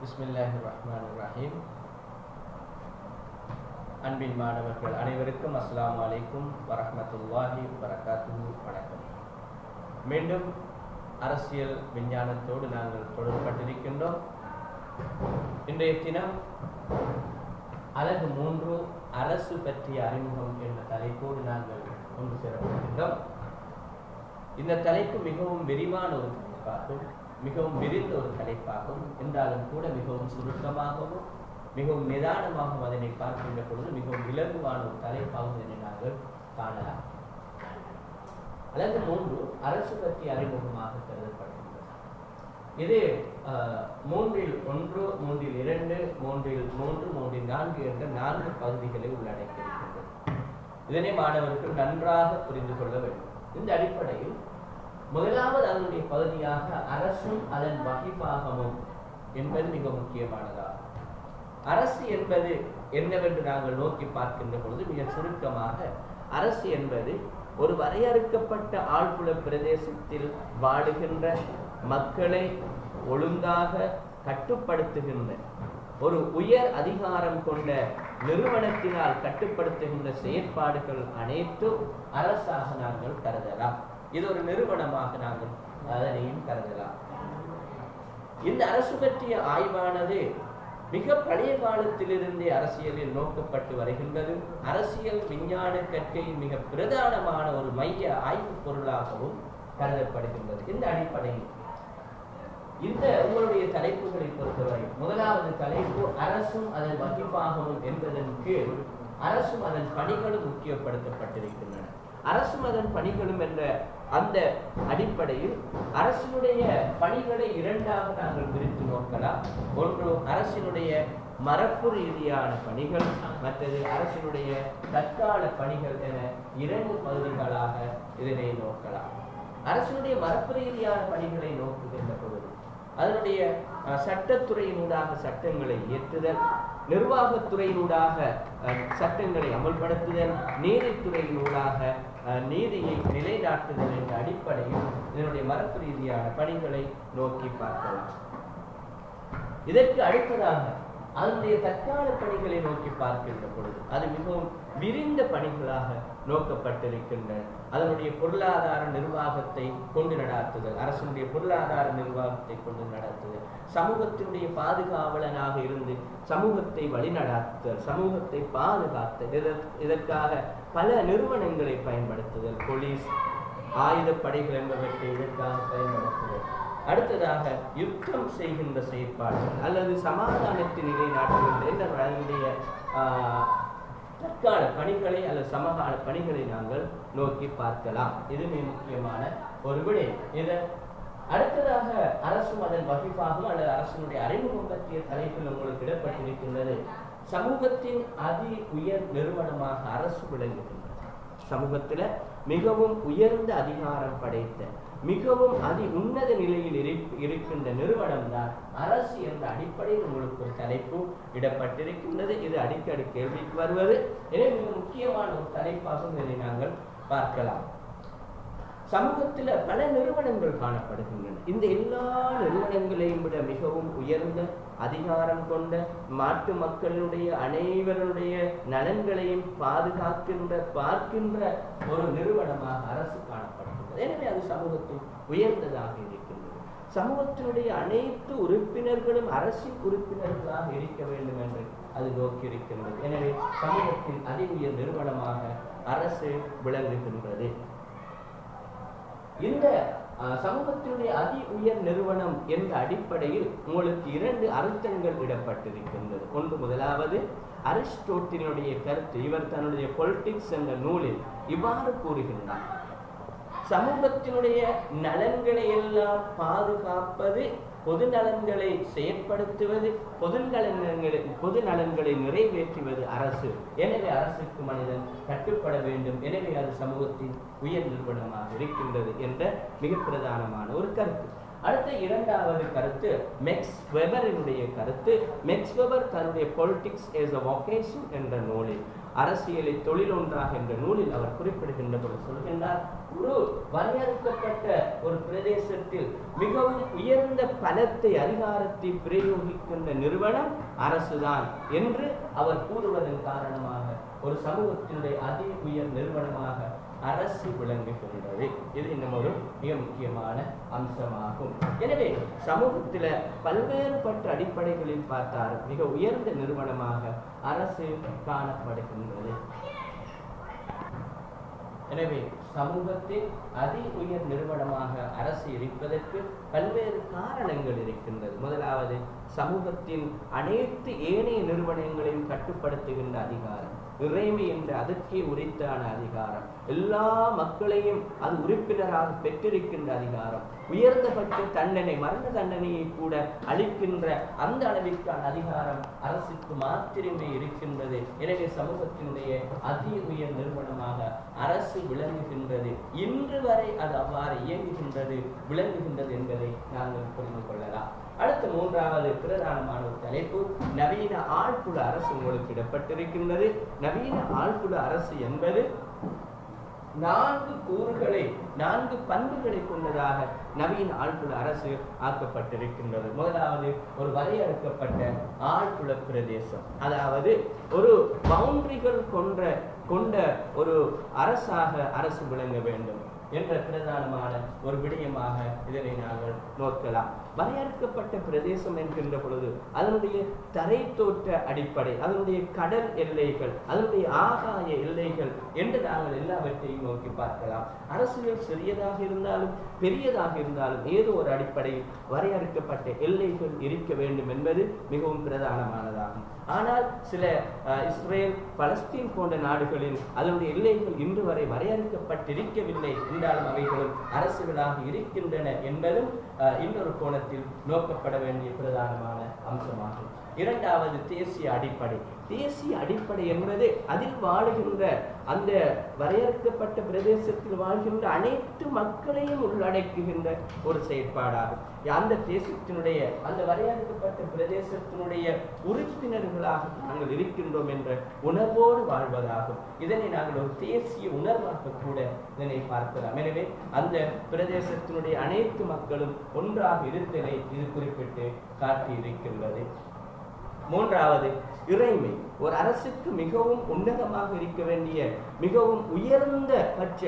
பிஸ்மில்லாஹிர்ரஹ்மானிர்ரஹீம். அன்பின் மாணவர்கள் அனைவருக்கும் அஸ்ஸலாமு அலைக்கும் வரஹ்மத்துல்லாஹி வபரகாத்துஹு. வணக்கம். மீண்டும் அரசியல் விஞ்ஞானத்தோடு நாங்கள் தொடர்பட்டிருக்கின்றோம். இன்றைய தினம் அலகு 3 அரசு பற்றிய அறிமுகம் என்ற தலைப்போடு நாங்கள் கொண்டு செல்லப்படுகின்றோம். இந்த தலைப்பு மிகவும் விரிவான ஒரு தலைப்பாகும், மிகவும் விரிந்த ஒரு தலைப்பாகும். என்றாலும் கூட மிகவும் சுருக்கமாகவும் மிகவும் நிதானமாகவும் அதனை பார்க்கின்ற பொழுது மிகவும் இலகுவான ஒரு தலைப்பாகும் என்று நாங்கள் காணலாம். அலகு 3 அரசு பற்றி அறிமுகமாக கருதப்படுகின்றது. இது 3இல் 1, 3இல் 2, 3இல் 3, 3இல் 4 என்ற 4 பகுதிகளை உள்ளடக்கியிருக்கின்றது. இதனை மாணவர்கள் நன்றாக புரிந்து கொள்ள வேண்டும். இந்த அடிப்படையில் முதலாவது அதனுடைய பகுதியாக அரசும் அதன் வகிபாகமும் என்பது மிக முக்கியமானதாகும். அரசு என்பது என்னவென்று நாங்கள் நோக்கி பார்க்கின்ற பொழுது மிக சுருக்கமாக அரசு என்பது ஒரு வரையறுக்கப்பட்ட ஆழ்புல பிரதேசத்தில் வாழுகின்ற மக்களை ஒழுங்காக கட்டுப்படுத்துகின்ற ஒரு உயர் அதிகாரம் கொண்ட நிறுவனத்தினால் கட்டுப்படுத்துகின்ற செயற்பாடுகள் அனைத்தும் அரசாக நாங்கள் கருதலாம். இது ஒரு நிறுவனமாக நாங்கள் அதனையும் கருதலாம். இந்த அரசு பற்றிய ஆய்வானது மிக பழைய காலத்திலிருந்தே அரசியலில் நோக்கப்பட்டு வருகின்றது. அரசியல் விஞ்ஞான கற்கையின் மிக பிரதானமான ஒரு மைய ஆய்வு பொருளாகவும் கருதப்படுகின்றது. இந்த அடிப்படையில் இந்த உங்களுடைய தலைப்புகளை பொறுத்தவரை முதலாவது தலைப்பு அரசும் அதன் வகிபாகமும் என்பதன் கீழ் அரசும் அதன் பணிகளும் முக்கியப்படுத்தப்பட்டிருக்கின்றன. அரசும் அதன் பணிகளும் என்ற அந்த அடிப்படையில் அரசினுடைய பணிகளை இரண்டாக நாங்கள் பிரித்து நோக்கலாம். ஒன்று அரசினுடைய மரபு ரீதியான பணிகள், மற்றது அரசினுடைய தற்கால பணிகள் என 2 பகுதிகளாக இதனை நோக்கலாம். அரசினுடைய மரபு ரீதியான பணிகளை நோக்குகின்ற பொழுது அதனுடைய சட்டத்துறையினூடாக சட்டங்களை இயற்றுதல், நிர்வாகத்துறையினூடாக சட்டங்களை அமல்படுத்துதல், நீதித்துறையினூடாக நீதியை நிலைநாட்டுதல் என்ற அடிப்படையில் இதனுடைய மரபு ரீதியான பணிகளை நோக்கி பார்க்கலாம். இதற்கு அடுத்ததாக அதனுடைய தற்கால பணிகளை நோக்கி பார்க்கின்ற பொழுது அது மிகவும் விரிந்த பணிகளாக நோக்கப்பட்டிருக்கின்றன. அதனுடைய பொருளாதார நிர்வாகத்தை கொண்டு நடாத்துதல், அரசுடைய பொருளாதார நிர்வாகத்தை கொண்டு நடத்துதல், சமூகத்தினுடைய பாதுகாவலனாக இருந்து சமூகத்தை வழிநடாத்துதல், சமூகத்தை பாதுகாத்தல், இதற்காக பல நிறுவனங்களை பயன்படுத்துதல், போலீஸ், ஆயுதப்படைகள் என்பவற்றை இதற்காக பயன்படுத்துதல். அடுத்ததாக யுத்தம் செய்கின்ற செயற்பாடுகள் அல்லது சமாதானத்தை நிலைநாட்டுகின்ற என்ற அதனுடைய தற்கால பணிகளை அல்லது சமகால பணிகளை நாங்கள் நோக்கி பார்க்கலாம். இது மிக முக்கியமான ஒரு விடயம். இது அடுத்ததாக அரசும் அதன் வகிப்பாகும் அல்லது அரசினுடைய அறிமுகம் பற்றிய தலைப்பில் உங்களுக்கு இடப்பட்டிருக்கின்றது. சமூகத்தின் அதி உயர் நிறுவனமாக அரசு விளங்குகின்றது. சமூகத்தில் மிகவும் உயர்ந்த அதிகாரம் படைத்த மிகவும் அதி உன்னத நிலையில் இருக்கின்ற நிறுவனம் தான் அரசு என்ற அடிப்படையில் உங்களுக்கு ஒரு தலைப்பு இடப்பட்டிருக்கின்றது. இது அடிக்கடி கேள்விக்கு வருவது. எனவே மிக முக்கியமான ஒரு தலைப்பாகவும் இதை நாங்கள் பார்க்கலாம். சமூகத்தில் பல நிறுவனங்கள் காணப்படுகின்றன. இந்த எல்லா நிறுவனங்களையும் விட மிகவும் உயர்ந்த அதிகாரம் கொண்ட நாட்டு மக்களுடைய அனைவருடைய நலன்களையும் பார்க்கின்ற ஒரு நிறுவனமாக அரசு காணப்படுகின்றது. எனவே அது சமூகத்தில் உயர்ந்ததாக இருக்கின்றது. சமூகத்தினுடைய அனைத்து உறுப்பினர்களும் அரசின் உறுப்பினர்களாக இருக்க வேண்டும் என்று அது நோக்கி இருக்கின்றது. எனவே சமூகத்தின் அதி உயர் நிறுவனமாக அரசு விளங்குகின்றது. இந்த சமூகத்தினுடைய அதி உயர் நிறுவனம் என்ற அடிப்படையில் உங்களுக்கு 2 அர்த்தங்கள் இடப்பட்டிருக்கின்றது. ஒன்று, முதலாவது அரிஸ்டோட்டிலுடைய கருத்து. இவர் தன்னுடைய பொலிட்டிக்ஸ் என்ற நூலில் இவ்வாறு கூறுகின்றார்: சமூகத்தினுடைய நலன்களை எல்லாம் பாதுகாப்பது, பொது நலன்களை செயற்படுத்துவது, பொது நலன்களை நிறைவேற்றுவது அரசு. எனவே அரசுக்கு மனிதன் கட்டுப்பட வேண்டும். எனவே அது சமூகத்தின் உயர் நிறுவனமாக இருக்கின்றது என்ற மிக பிரதானமான ஒரு கருத்து. அடுத்த 2வது கருத்து மேக்ஸ் வெபரினுடைய கருத்து. மேக்ஸ் வெபர் தன்னுடைய பொலிட்டிக்ஸ் as a vocation என்ற நூலில் அரசியலை தொழில் ஒன்றாக என்ற நூலில் அவர் குறிப்பிடுகின்ற போது சொல்கின்றார், ஒரு வரையறுக்கப்பட்ட ஒரு பிரதேசத்தில் மிகவும் உயர்ந்த பலத்தை அதிகாரத்தை பிரயோகிக்கின்ற நிறுவனம் அரசுதான் என்று அவர் கூறுவதன் காரணமாக ஒரு சமூகத்தினுடைய அதி உயர் நிறுவனமாக அரசு விளங்குகின்றது. இது இன்னும் ஒரு மிக முக்கியமான அம்சமாகும். எனவே சமூகத்தில் பல்வேறுபட்ட அடிப்படைகளில் பார்த்தால் மிக உயர்ந்த நிறுவனமாக அரசு காணப்படுகின்றது. எனவே சமூகத்தில் அதி உயர் நிறுவனமாக அரசு இருப்பதற்கு பல்வேறு காரணங்கள் இருக்கின்றது. முதலாவது, சமூகத்தின் அனைத்து ஏனைய நிறுவனங்களையும் கட்டுப்படுத்துகின்ற அதிகாரம், இறைமை என்ற அதற்கே உரித்தான அதிகாரம், எல்லா மக்களையும் அது உறுப்பினராக பெற்றிருக்கின்ற அதிகாரம், உயர்ந்தபட்ச தண்டனை மரண தண்டனையை கூட அளிக்கின்ற அந்த அளவிற்கான அதிகாரம் அரசுக்கு மாத்திரமே இருக்கின்றது. எனவே சமூகத்தினுடைய அதி உயர் நிறுவனமாக அரசு விளங்குகின்றது. இன்று வரை அது அவ்வாறு இயங்குகின்றது, விளங்குகின்றது என்பதை நாங்கள் புரிந்து கொள்ளலாம். அடுத்த மூன்றாவது பிரதானமான ஒரு தலைப்பு நவீன ஆழ்புல அரசு உங்களுக்கு இடப்பட்டிருக்கின்றது. நவீன ஆழ்புல அரசு என்பது 4 கூறுகளை 4 பண்புகளை கொண்டதாக நவீன ஆழ்புல அரசு ஆக்கப்பட்டிருக்கின்றது. முதலாவது, ஒரு வரையறுக்கப்பட்ட ஆழ்புல பிரதேசம், அதாவது ஒரு பவுண்டரிகள் கொண்ட ஒரு அரசாக அரசு விளங்க வேண்டும் என்ற பிரதானமான ஒரு விடயமாக இதனை நாங்கள் நோக்கலாம். வரையறுக்கப்பட்ட பிரதேசம் என்கின்ற பொழுது அதனுடைய தரை தோற்ற அடிப்படை, அதனுடைய கடல் எல்லைகள், அதனுடைய ஆகாய எல்லைகள் என்று நாங்கள் எல்லாவற்றையும் நோக்கி பார்க்கலாம். அரசியல் சிறியதாக இருந்தாலும் பெரியதாக இருந்தாலும் ஏதோ ஒரு அடிப்படையில் வரையறுக்கப்பட்ட எல்லைகள் இருக்க வேண்டும் என்பது மிகவும் பிரதானமானதாகும். ஆனால் சில இஸ்ரேல், பலஸ்தீன் போன்ற நாடுகளில் அதனுடைய எல்லைகள் இன்று வரை வரையறுக்கப்பட்டிருக்கவில்லை என்றாலும் அவைகளும் அரசுகளாக இருக்கின்றன என்பதும் இன்னொரு கோணத்தில் நோக்கப்பட வேண்டிய பிரதானமான அம்சமாகும். இரண்டாவது, தேசிய அடிப்படை. தேசிய அடிப்படை என்பது அதில் வாழுகின்ற அந்த வரையறுக்கப்பட்ட பிரதேசத்தில் வாழ்கின்ற அனைத்து மக்களையும் உள்ளடக்குகின்ற ஒரு செயற்பாடாகும். அந்த தேசத்தினுடைய அந்த வரையறுக்கப்பட்ட பிரதேசத்தினுடைய உறுப்பினர்களாக நாங்கள் இருக்கின்றோம் என்ற உணர்வோடு வாழ்வதாகும். இதனை நாங்கள் ஒரு தேசிய உணர்வாக கூட இதனை பார்க்கலாம். எனவே அந்த பிரதேசத்தினுடைய அனைத்து மக்களும் ஒன்றாக இருத்தலை இது குறிப்பிட்டு காட்டியிருக்கின்றது. மூன்றாவது, இறைமை. ஒரு அரசுக்கு மிகவும் உன்னதமாக இருக்க வேண்டிய மிகவும் உயர்ந்த பட்ச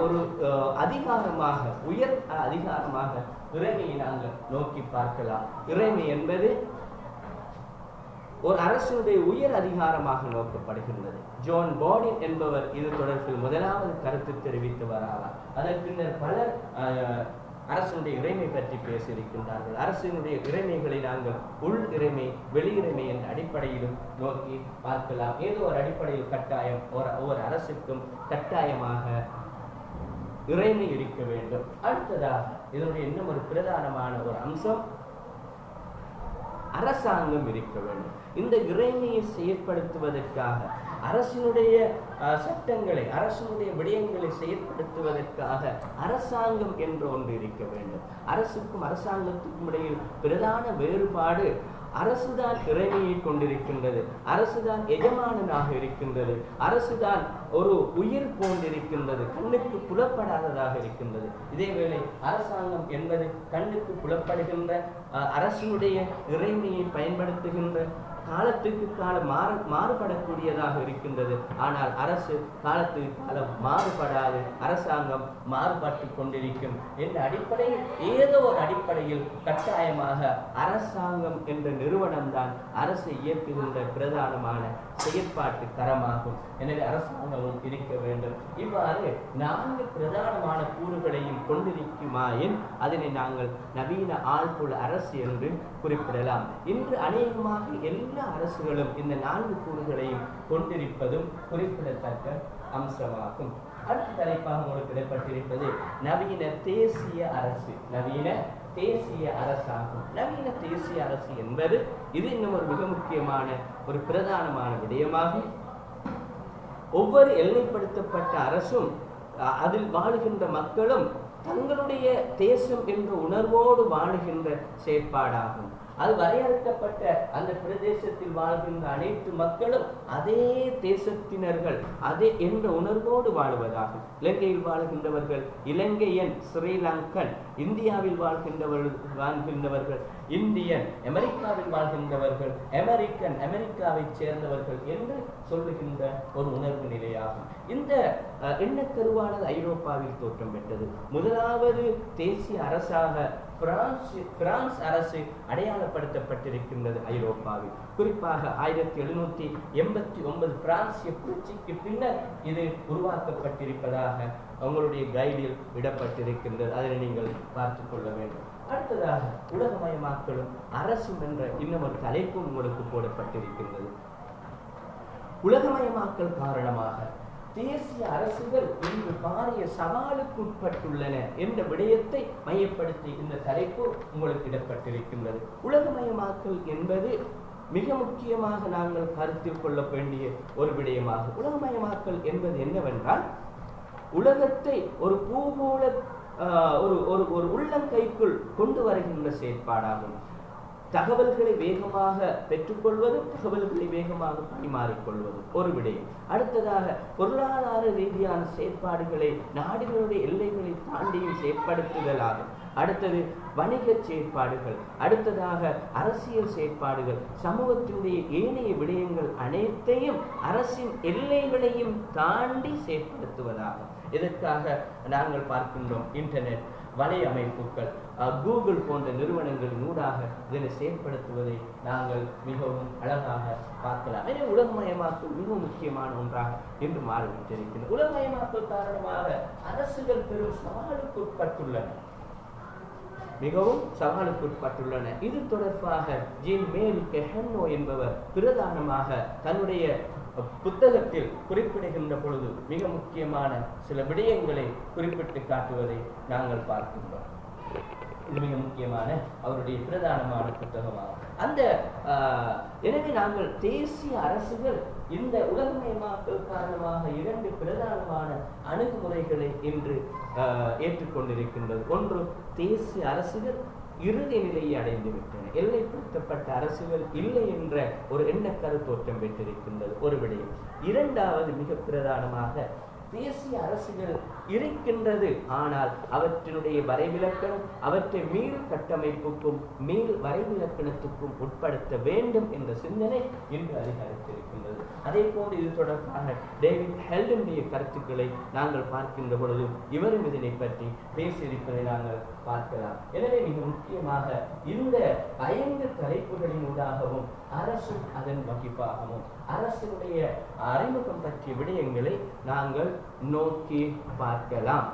ஒரு அதிகாரமாக, உயர் அதிகாரமாக இறைமையை நாங்கள் நோக்கி பார்க்கலாம். இறைமை என்பது ஒரு அரசுடைய உயர் அதிகாரமாக நோக்கப்படுகின்றது. ஜான் பாடின் என்பவர் இது தொடர்பில் முதலாவது கருத்து தெரிவித்தவராவார். அதன் பின்னர் பலர் அரசனுடைய இறைமை பற்றி பேசியிருக்கின்றார்கள். அரசினுடைய இறைமைகளை நாங்கள் உள் இறைமை, வெளி இறைமை என்ற அடிப்படையிலும் நோக்கி பார்க்கலாம். ஏதோ ஒரு அடிப்படையில் கட்டாயம் ஒவ்வொரு அரசுக்கும் கட்டாயமாக இறைமை இருக்க வேண்டும். அடுத்ததாக இதனுடைய இன்னும் ஒரு பிரதானமான ஒரு அம்சம் அரசாங்கம் இருக்க வேண்டும். இந்த இறைமையை செயற்படுத்துவதற்காக அரசினுடைய சட்டங்களை, அரசினுடைய விடயங்களை செயற்படுத்துவதற்காக அரசாங்கம் என்று ஒன்று இருக்க வேண்டும். அரசுக்கும் அரசாங்கத்துக்கும் இடையில் பிரதான வேறுபாடு, அரசுதான் இறைமையை கொண்டிருக்கின்றது, அரசுதான் எஜமானனாக இருக்கின்றது, அரசுதான் ஒரு உயிர் போன்றிருக்கின்றது, கண்ணுக்கு புலப்படாததாக இருக்கின்றது. இதேவேளை அரசாங்கம் என்பது கண்ணுக்கு புலப்படுகின்ற அரசினுடைய இறைமையை பயன்படுத்துகின்ற காலத்துக்கு காலம் மாறுபடக்கூடியதாக இருக்கின்றது. ஆனால் அரசு காலத்துக்கு காலம் மாறுபடாது, அரசாங்கம் மாறுபட்டு கொண்டிருக்கும் என்ற அடிப்படையில் ஏதோ ஒரு அடிப்படையில் கட்டாயமாக அரசாங்கம் என்ற நிறுவனம்தான் அரசை இயக்குகின்ற பிரதானமான செயற்பாட்டு கரமாகும். எனவே அரசாங்கமும் இருக்க வேண்டும். இவ்வாறு 4 பிரதானமான கூறுகளையும் கொண்டிருக்குமாயின் அதனை நாங்கள் நவீன ஆழ்புல அரசு என்று குறிப்பிடலாம். இன்று அநேகமாக எல்லா அரசுகளும் இந்த 4 கூறுகளையும் கொண்டிருப்பதும் குறிப்பிடத்தக்க அம்சமாகும். அடுத்த தலைப்பாக உங்களுக்கு இடப்பட்டிருப்பது நவீன தேசிய அரசு, நவீன தேசிய அரசாகும். நவீன தேசிய அரசு என்பது இது இன்னும் ஒரு மிக முக்கியமான ஒரு பிரதானமான விடயமாகும். ஒவ்வொரு எல்லைப்படுத்தப்பட்ட அரசும் அதில் வாழுகின்ற மக்களும் தங்களுடைய தேசம் என்ற உணர்வோடு வாழுகின்ற செயற்பாடாகும். அது வரையறுக்கப்பட்ட அந்த பிரதேசத்தில் வாழ்கின்ற அனைத்து மக்களும் அதே தேசத்தினர்கள் அதே என்ற உணர்வோடு வாழ்வதாகும். இலங்கையில் வாழ்கின்றவர்கள் இலங்கையன், ஸ்ரீலங்கன், இந்தியாவில் வாழ்கின்றவர்கள் இந்தியன், அமெரிக்காவில் வாழ்கின்றவர்கள் அமெரிக்கன், அமெரிக்காவைச் சேர்ந்தவர்கள் என்று சொல்லுகின்ற ஒரு உணர்வு நிலையாகும். இந்த எண்ணக்கருவானது ஐரோப்பாவில் தோற்றம் பெற்றது. முதலாவது தேசிய அரசாக பிரான்ஸ் அரசு அடையாளப்படுத்தப்பட்டிருக்கின்றது ஐரோப்பாவில். குறிப்பாக 1789 பிரான்சிய புரட்சிக்கு பின்னர் இது உருவாக்கப்பட்டிருப்பதாக அவங்களுடைய கைடில் விடப்பட்டிருக்கின்றது. அதனை நீங்கள் பார்த்துக் கொள்ள வேண்டும். அடுத்ததாக உலகமயமாக்கலும் அரசும் என்ற இன்னொரு தலைப்பும் உங்களுக்கு போடப்பட்டிருக்கின்றது. உலகமயமாக்கல் காரணமாக தேசிய அரசுகள் இன்று பாரிய சவாலுக்கு உட்பட்டுள்ளன என்ற விடயத்தை மையப்படுத்தி இந்த தலைப்பு உங்களுக்கு இடப்பட்டிருக்கின்றது. உலகமயமாக்கல் என்பது மிக முக்கியமாக நாங்கள் கருத்தில் கொள்ள வேண்டிய ஒரு விடயமாகும். உலகமயமாக்கல் என்பது என்னவென்றால், உலகத்தை ஒரு பூகோள ஒரு உள்ளங்கைக்குள் கொண்டு வருகின்ற செயற்பாடாகும். தகவல்களை வேகமாக பெற்றுக்கொள்வது, தகவல்களை வேகமாக பரிமாறிக்கொள்வது ஒரு விடயம். அடுத்ததாக பொருளாதார ரீதியான செயற்பாடுகளை நாடுகளுடைய எல்லைகளை தாண்டியும் செயற்படுத்துதலாகும். அடுத்தது வணிக செயற்பாடுகள், அடுத்ததாக அரசியல் செயற்பாடுகள், சமூகத்தினுடைய ஏனைய விடயங்கள் அனைத்தையும் அரசின் எல்லைகளையும் தாண்டி செயற்படுத்துவதாகும். இதற்காக நாங்கள் பார்க்கின்றோம் இன்டர்நெட், வலையமைப்புகள், கூகுள் போன்ற நிறுவனங்களின் ஊடாக இதனை செயற்படுத்துவதை நாங்கள் மிகவும் அழகாக பார்க்கலாம். எனவே உலகமயமாக்கல் மிகவும் முக்கியமான ஒன்றாக இன்று மாறிவிட்டிருக்கிறது. உலகமயமாக்கல் காரணமாக அரசுகள் பெரும் சவாலுக்கு உட்பட்டுள்ளன, மிகவும் சவாலுக்கு உட்பட்டுள்ளன. இது தொடர்பாக ஜீன் மேரி கெஹன்னோ என்பவர் பிரதானமாக தன்னுடைய புத்தகத்தில் குறிப்பிடுகின்ற பொழுது மிக முக்கியமான சில விடயங்களை குறிப்பிட்டு காட்டுவதை நாங்கள் பார்க்கின்றோம். இது மிக முக்கியமான அவருடைய பிரதானமான புத்தகமாகும். அந்த எனவே நாங்கள் தேசிய அரசுகள் இந்த உலகமயமாக்கல் காரணமாக 2 பிரதானமான அணுகுமுறைகளை இன்று ஏற்றுக்கொண்டிருக்கின்றது. ஒன்று, தேசிய அரசுகள் இறுதி நிலையை அடைந்து விட்டன, எல்லைப்படுத்தப்பட்ட அரசுகள் இல்லை என்ற ஒரு எண்ணக்கரு தோற்றம் பெற்றிருக்கின்றது ஒரு விடயம். இரண்டாவது, மிக பிரதானமாக தேசிய அரசுகள் இருக்கின்றது, ஆனால் அவற்றினுடைய வரைவிலக்கணம் அவற்றை மீள் கட்டமைப்புக்கும் மீள் வரைவிலக்கணத்துக்கும் உட்படுத்த வேண்டும் என்ற சிந்தனை இன்று அதிகரித்திருக்கின்றது. அதே போன்று இது தொடர்பாக டேவிட் ஹெல்டனுடைய கருத்துக்களை நாங்கள் பார்க்கின்ற பொழுது இவரும் இதனை பற்றி பேசியிருப்பதை நாங்கள் பார்க்கலாம். எனவே மிக முக்கியமாக இந்த 5 தலைப்புகளின் ஊடாகவும் அரசும் அதன் வகிப்பாகவும் அரசினுடைய அறிமுகம் பற்றிய விடயங்களை நாங்கள் நோக்கி பார்க்கலாம்.